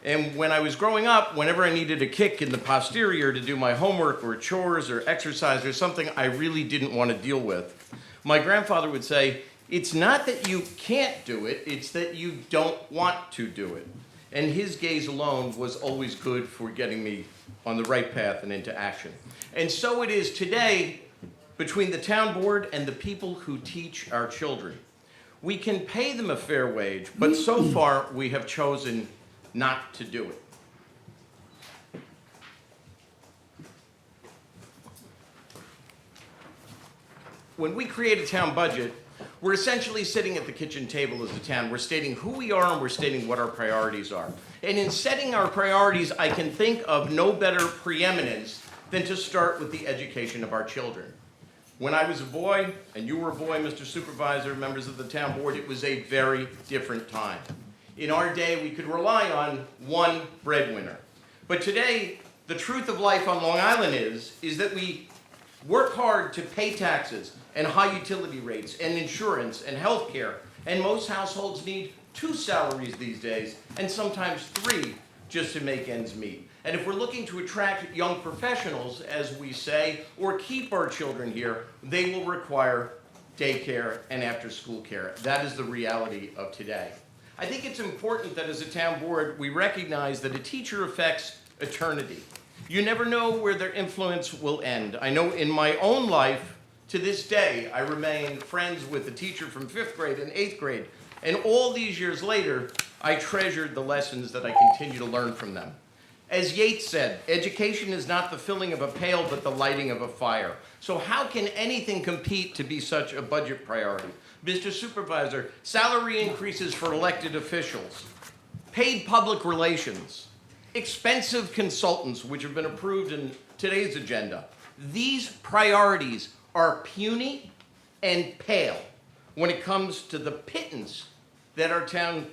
And when I was growing up, whenever I needed a kick in the posterior to do my homework or chores or exercise or something I really didn't want to deal with, my grandfather would say, "It's not that you can't do it, it's that you don't want to do it." And his gaze alone was always good for getting me on the right path and into action. And so it is today between the town board and the people who teach our children. We can pay them a fair wage, but so far we have chosen not to do it. When we create a town budget, We're essentially sitting at the kitchen table as a town. We're stating who we are and we're stating what our priorities are. And in setting our priorities, I can think of no better preeminence than to start with the education of our children. When I was a boy, and you were a boy, Mr. Supervisor, members of the town board, it was a very different time. In our day, we could rely on one breadwinner. But today, the truth of life on Long Island is that we work hard to pay taxes and high utility rates and insurance and health care. And most households need 2 salaries these days, and sometimes 3, just to make ends meet. And if we're looking to attract young professionals, as we say, or keep our children here, they will require daycare and after-school care. That is the reality of today. I think it's important that as a town board, we recognize that a teacher affects eternity. You never know where their influence will end. I know in my own life, to this day, I remain friends with a teacher from 5th grade and 8th grade. And all these years later, I treasured the lessons that I continue to learn from them. As Yeats said, education is not the filling of a pail, but the lighting of a fire. So how can anything compete to be such a budget priority? Mr. Supervisor, salary increases for elected officials, paid public relations, expensive consultants, which have been approved in today's agenda. These priorities are puny and pale when it comes to the pittance that our town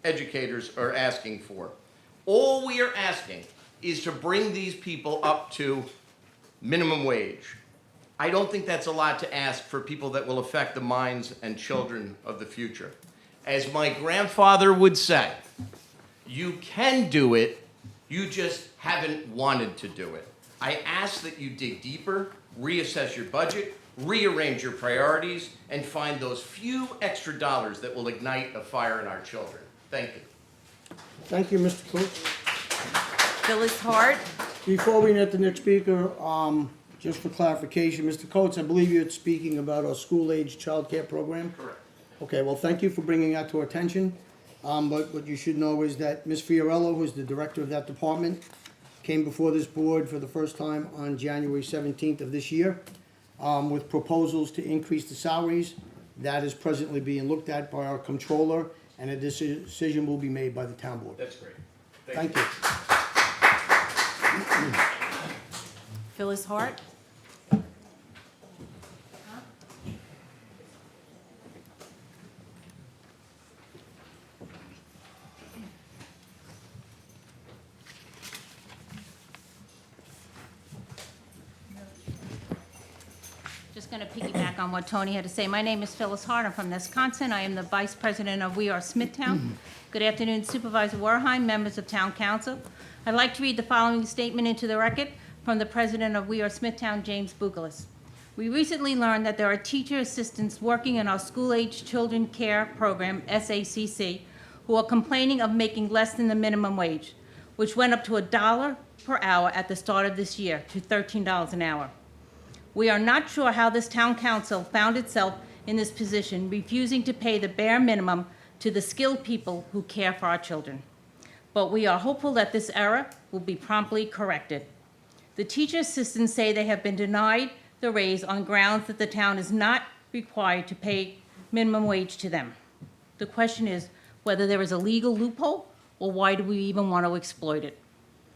educators are asking for. All we are asking is to bring these people up to minimum wage. I don't think that's a lot to ask for people that will affect the minds and children of the future. As my grandfather would say, you can do it, you just haven't wanted to do it. I ask that you dig deeper, reassess your budget, rearrange your priorities, and find those few extra dollars that will ignite a fire in our children. Thank you. Thank you, Mr. Coates. Phyllis Hart. Before we get to the next speaker, just for clarification, Mr. Coates, I believe you're speaking about our school-age childcare program? Correct. Okay, well, thank you for bringing that to our attention. But what you should know is that Ms. Fiorello, who's the director of that department, came before this board for the first time on January 17th of this year with proposals to increase the salaries. That is presently being looked at by our comptroller, and a decision will be made by the town board. That's great. Thank you. Phyllis Hart. Just going to piggyback on what Tony had to say. My name is Phyllis Hart. I'm from Wisconsin. I am the Vice President of We Are Smithtown. Good afternoon, Supervisor Werheim, members of Town Council. I'd like to read the following statement into the record from the President of We Are Smithtown, James Bugalis. We recently learned that there are teacher assistants working in our school-age children care program, SACC, who are complaining of making less than the minimum wage, which went up to $1 per hour at the start of this year to $13 an hour. We are not sure how this town council found itself in this position, refusing to pay the bare minimum to the skilled people who care for our children. But we are hopeful that this error will be promptly corrected. The teacher assistants say they have been denied the raise on grounds that the town is not required to pay minimum wage to them. The question is whether there is a legal loophole or why do we even want to exploit it?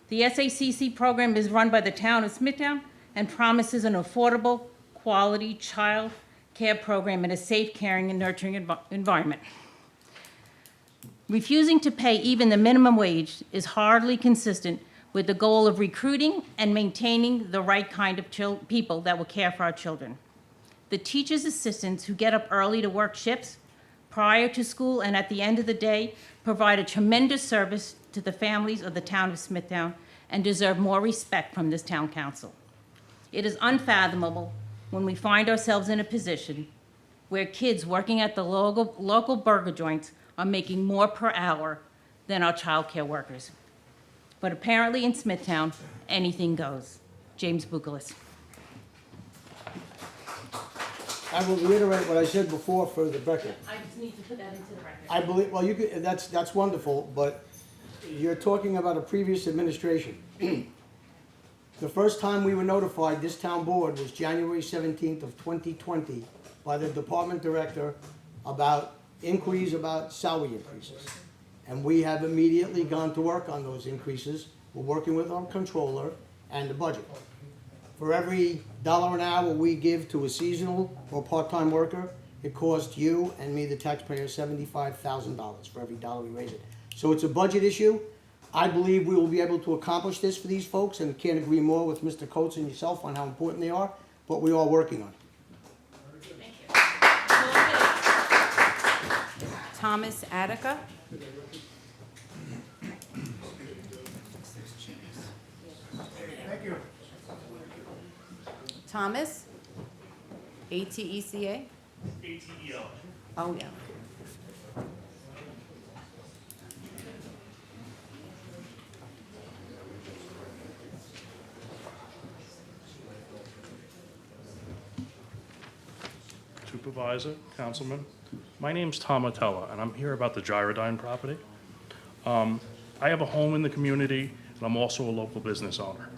The SACC program is run by the town of Smithtown and promises an affordable, quality child care program in a safe, caring, and nurturing environment. Refusing to pay even the minimum wage is hardly consistent with the goal of recruiting and maintaining the right kind of people that will care for our children. The teachers' assistants who get up early to work shifts prior to school and at the end of the day provide a tremendous service to the families of the town of Smithtown and deserve more respect from this town council. It is unfathomable when we find ourselves in a position where kids working at the local burger joints are making more per hour than our child care workers. But apparently in Smithtown, anything goes. James Bugalis. I will reiterate what I said before for the record. I just need to put that into the record. I believe, well, you could, that's wonderful, but you're talking about a previous administration. The first time we were notified, this town board, was January 17th of 2020, by the department director about inquiries about salary increases. And we have immediately gone to work on those increases. We're working with our controller and the budget. For every $1 an hour we give to a seasonal or part-time worker, it costs you and me, the taxpayer, $75,000 for every dollar we raise it. So it's a budget issue. I believe we will be able to accomplish this for these folks, and can't agree more with Mr. Coates and yourself on how important they are, but we are working on it. Thomas Attica. Thomas, ATECA? ATEL. Oh, yeah. Supervisor, Councilman, my name's Tom Atella, and I'm here about the Gyrodyne property. I have a home in the community, and I'm also a local business owner.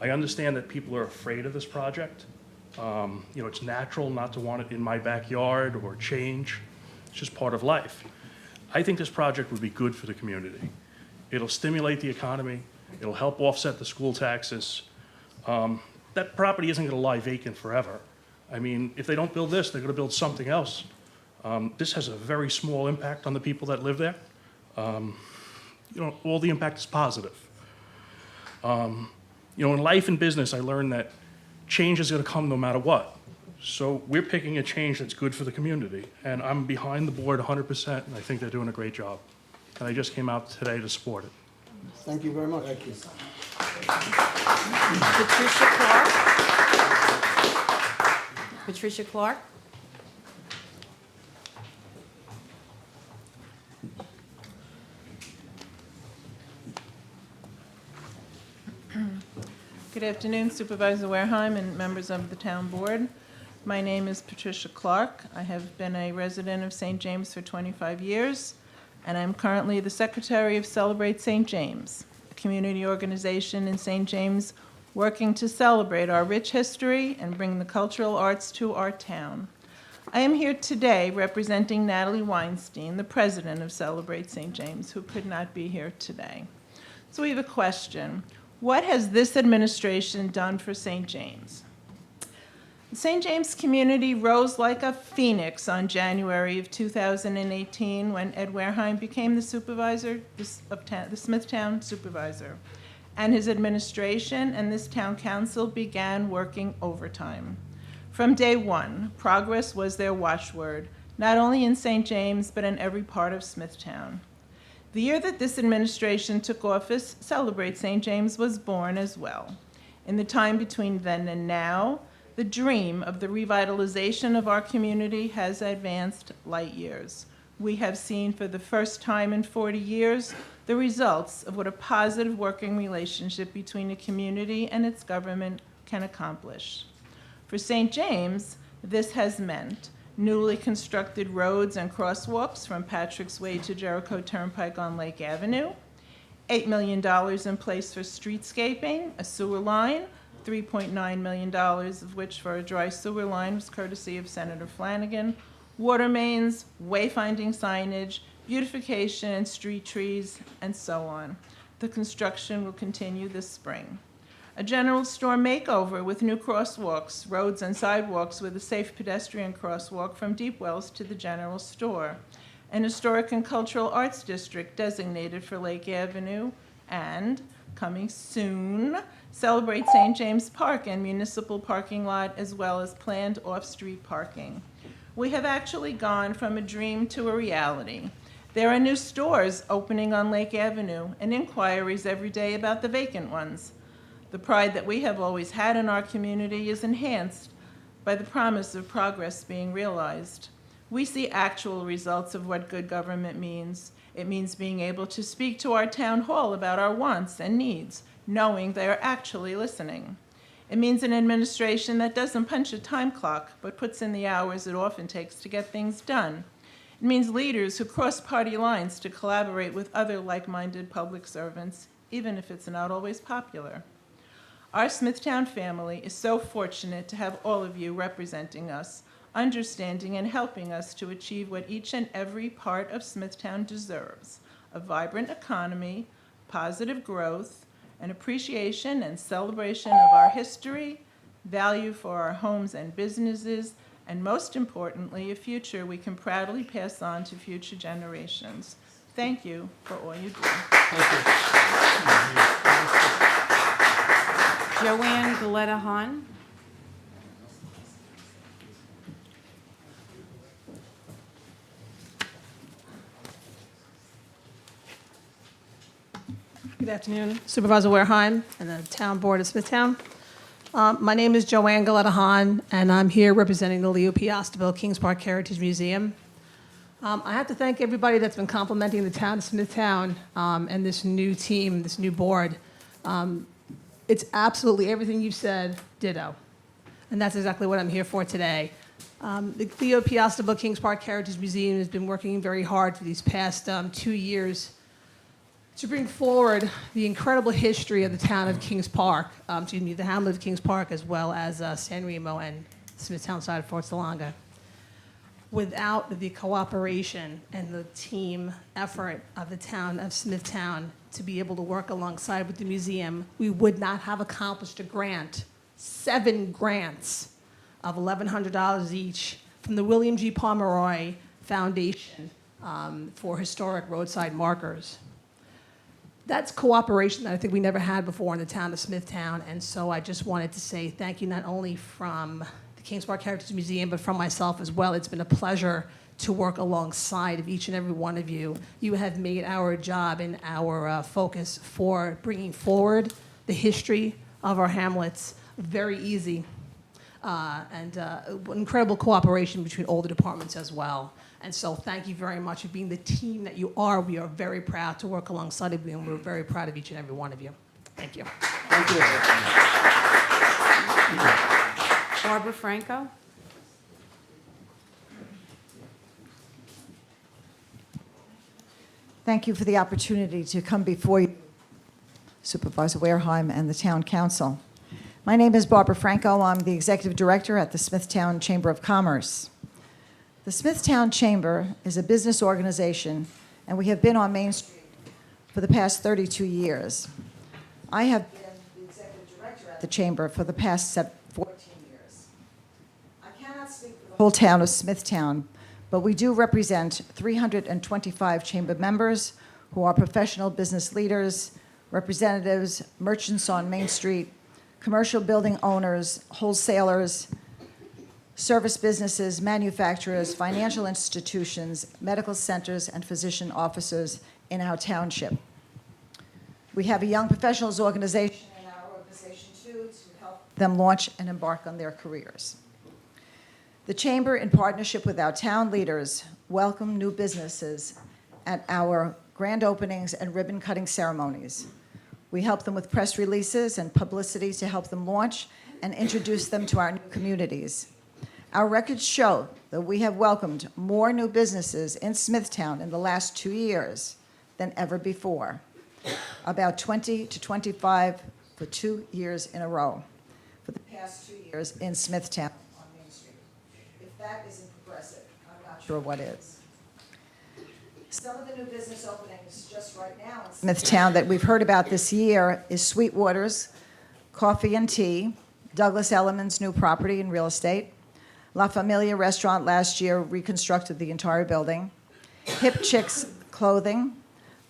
I understand that people are afraid of this project. It's natural not to want it in my backyard or change. It's just part of life. I think this project would be good for the community. It'll stimulate the economy. It'll help offset the school taxes. That property isn't going to lie vacant forever. I mean, if they don't build this, they're going to build something else. This has a very small impact on the people that live there. All the impact is positive. In life and business, I learned that change is going to come no matter what. So we're picking a change that's good for the community, and I'm behind the board 100%, and I think they're doing a great job. And I just came out today to support it. Thank you very much. Thank you. Patricia Clark. Patricia Clark. Good afternoon, Supervisor Wareheim and members of the town board. My name is Patricia Clark. I have been a resident of St. James for 25 years, and I'm currently the secretary of Celebrate St. James, a community organization in St. James working to celebrate our rich history and bring the cultural arts to our town. I am here today representing Natalie Weinstein, the president of Celebrate St. James, who could not be here today. So we have a question. What has this administration done for St. James? The St. James community rose like a phoenix on January of 2018 when Ed Wareheim became the supervisor of the Smithtown supervisor. And his administration and this town council began working overtime. From day one, progress was their watchword, not only in St. James, but in every part of Smithtown. The year that this administration took office, Celebrate St. James was born as well. In the time between then and now, the dream of the revitalization of our community has advanced light years. We have seen for the first time in 40 years the results of what a positive working relationship between a community and its government can accomplish. For St. James, this has meant newly constructed roads and crosswalks from Patrick's Way to Jericho Turnpike on Lake Avenue, $8 million in place for streetscaping, a sewer line, $3.9 million of which for a dry sewer line was courtesy of Senator Flanagan, water mains, wayfinding signage, beautification and street trees, and so on. The construction will continue this spring. A general store makeover with new crosswalks, roads and sidewalks with a safe pedestrian crosswalk from Deep Wells to the general store. An historic and cultural arts district designated for Lake Avenue, and, coming soon, Celebrate St. James Park and municipal parking lot, as well as planned off-street parking. We have actually gone from a dream to a reality. There are new stores opening on Lake Avenue and inquiries every day about the vacant ones. The pride that we have always had in our community is enhanced by the promise of progress being realized. We see actual results of what good government means. It means being able to speak to our town hall about our wants and needs, knowing they are actually listening. It means an administration that doesn't punch a time clock, but puts in the hours it often takes to get things done. It means leaders who cross party lines to collaborate with other like-minded public servants, even if it's not always popular. Our Smithtown family is so fortunate to have all of you representing us understanding and helping us to achieve what each and every part of Smithtown deserves: a vibrant economy, positive growth, an appreciation and celebration of our history, value for our homes and businesses, and most importantly, a future we can proudly pass on to future generations. Thank you for all you do. Joanne Galetta Hahn. Good afternoon, Supervisor Wareheim and the Town Board of Smithtown. My name is Joanne Galetta Hahn, and I'm here representing the Leo P. Ostable Kings Park Heritage Museum. I have to thank everybody that's been complimenting the town of Smithtown and this new team, this new board. It's absolutely everything you said, ditto. And that's exactly what I'm here for today. The Leo P. Ostable Kings Park Heritage Museum has been working very hard for these past 2 years to bring forward the incredible history of the town of Kings Park, the hamlet of Kings Park, as well as San Remo and Smithtown side of Fort Salonga. Without the cooperation and the team effort of the town of Smithtown to be able to work alongside with the museum, we would not have accomplished a grant, 7 grants of $1,100 each from the William G. Pomeroy Foundation for historic roadside markers. That's cooperation that I think we never had before in the town of Smithtown, and so I just wanted to say thank you not only from the Kings Park Heritage Museum, but from myself as well. It's been a pleasure to work alongside of each and every one of you. You have made our job and our focus for bringing forward the history of our hamlets very easy, and incredible cooperation between all the departments as well. And so thank you very much for being the team that you are. We are very proud to work alongside of you, and we're very proud of each and every one of you. Thank you. Thank you. Barbara Franco. Thank you for the opportunity to come before you, Supervisor Wareheim and the Town Council. My name is Barbara Franco. I'm the Executive Director at the Smithtown Chamber of Commerce. The Smithtown Chamber is a business organization, and we have been on Main Street for the past 32 years. I have been the Executive Director at the Chamber for the past 14 years. I cannot speak for the whole town of Smithtown, but we do represent 325 Chamber members who are professional business leaders, representatives, merchants on Main Street, commercial building owners, wholesalers, service businesses, manufacturers, financial institutions, medical centers, and physician officers in our township. We have a young professionals organization in our organization, too, to help them launch and embark on their careers. The Chamber, in partnership with our town leaders, welcome new businesses at our grand openings and ribbon-cutting ceremonies. We help them with press releases and publicity to help them launch and introduce them to our new communities. Our records show that we have welcomed more new businesses in Smithtown in the last 2 years than ever before, about 20 to 25 for 2 years in a row for the past 2 years in Smithtown on Main Street. If that isn't progressive, I'm not sure what is. Some of the new business openings just right now in Smithtown that we've heard about this year is Sweetwater's Coffee and Tea, Douglas Elliman's new property in real estate, La Familia Restaurant last year reconstructed the entire building, Hip Chicks Clothing,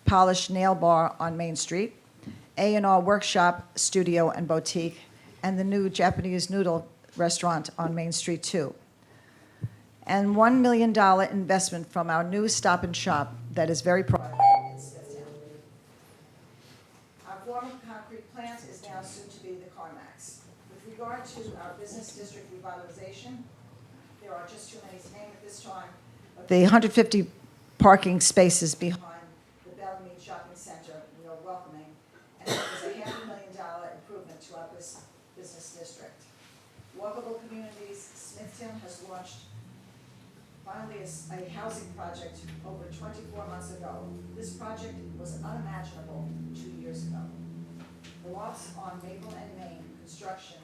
Polished Nail Bar on Main Street, A&R Workshop, Studio and Boutique, and the new Japanese Noodle Restaurant on Main Street too. And $1 million investment from our new Stop and Shop that is very profitable in Smithtown. Our former concrete plant is now soon to be the CarMax. With regard to our business district revitalization, there are just too many to name at this time. The 150 parking spaces behind the Bellamy Shopping Center we are welcoming, and it is a $500,000 improvement to our business district. Walkable communities, Smithtown has launched finally a housing project over 24 months ago. This project was unimaginable 2 years ago. The lots on Maple and Main construction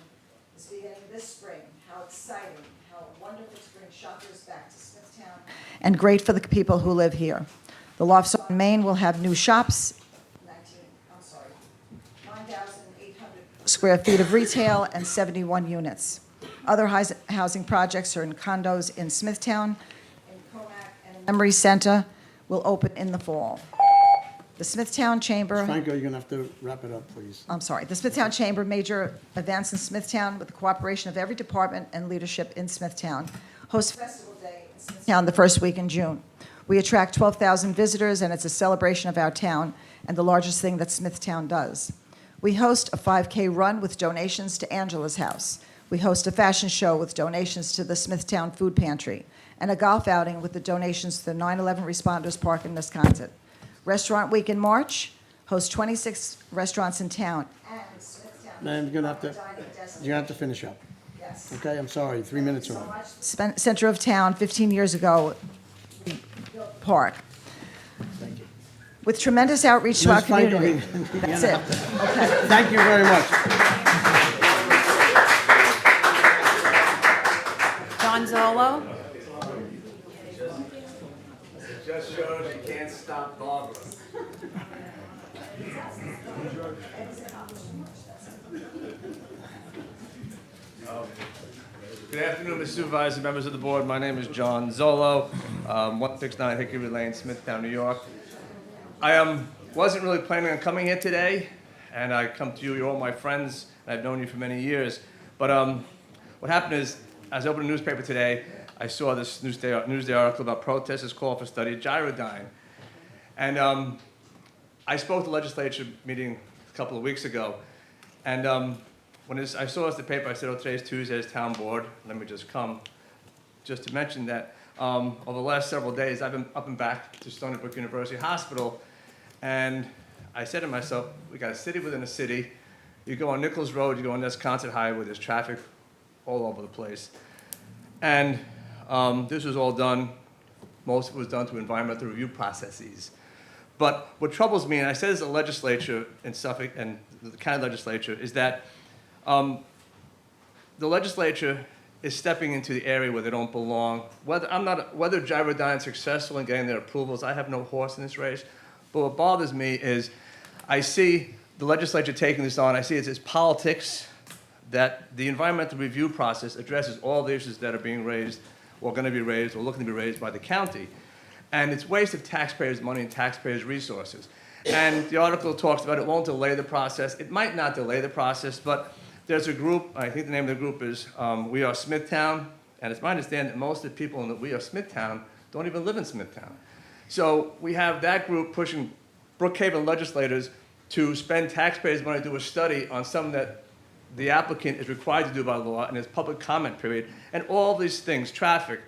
is is beginning this spring. How exciting, how wonderful to bring shoppers back to Smithtown. And great for the people who live here. The Lofts on Main will have new shops, 9,800 square feet of retail and 71 units. Other housing projects are in condos in Smithtown, in Comac, and Memory Center will open in the fall. The Smithtown Chamber. Franco, you're gonna have to wrap it up, please. I'm sorry, the Smithtown Chamber major events in Smithtown with the cooperation of every department and leadership in Smithtown. Hosts Festival Day in Smithtown the first week in June. We attract 12,000 visitors, and it's a celebration of our town and the largest thing that Smithtown does. We host a 5K run with donations to Angela's House. We host a fashion show with donations to the Smithtown Food Pantry, and a golf outing with the donations to the 9/11 Responders Park in Wisconsin. Restaurant Week in March hosts 26 restaurants in town. And Smithtown. Now, you're gonna have to finish up. Yes. Okay, I'm sorry, 3 minutes are up. Center of town, 15 years ago, park. Thank you. With tremendous outreach to our Ms. Franco, community. you're That's gonna it. have to- Okay. Thank you very much. John Zolo. Just shows you can't stop Barbara. Good afternoon, Mr. Supervisor, members of the board. My name is John Zolo, 169 Hickory Lane, Smithtown, New York. I wasn't really planning on coming here today, and I come to you, you're all my friends, and I've known you for many years. But what happened is, as I opened a newspaper today, I saw this Newsday article about protesters call for study of gyrodyne. And I spoke to the legislature meeting a couple of weeks ago, and when I saw this in the paper, I said, oh, today's Tuesday, it's town board, let me just come. Just to mention that over the last several days, I've been up and back to Stony Brook University Hospital, and I said to myself, we got a city within a city. You go on Nichols Road, you go on Nesconset Highway, there's traffic all over the place. And this was all done, most of it was done through environmental review processes. But what troubles me, and I said as a legislature in Suffolk and the county legislature, is that the legislature is stepping into the area where they don't belong. Whether Gyrodyne is successful in getting their approvals, I have no horse in this race. But what bothers me is I see the legislature taking this on. I see it as politics, that the environmental review process addresses all the issues that are being raised or going to be raised or looking to be raised by the county. And it's waste of taxpayers' money and taxpayers' resources. And the article talks about it won't delay the process. It might not delay the process, but there's a group, I think the name of the group is We Are Smithtown, and it's my understanding that most of the people in the We Are Smithtown don't even live in Smithtown. So we have that group pushing Brookhaven legislators to spend taxpayers' money to do a study on something that the applicant is required to do by law in his public comment period, and all these things, traffic,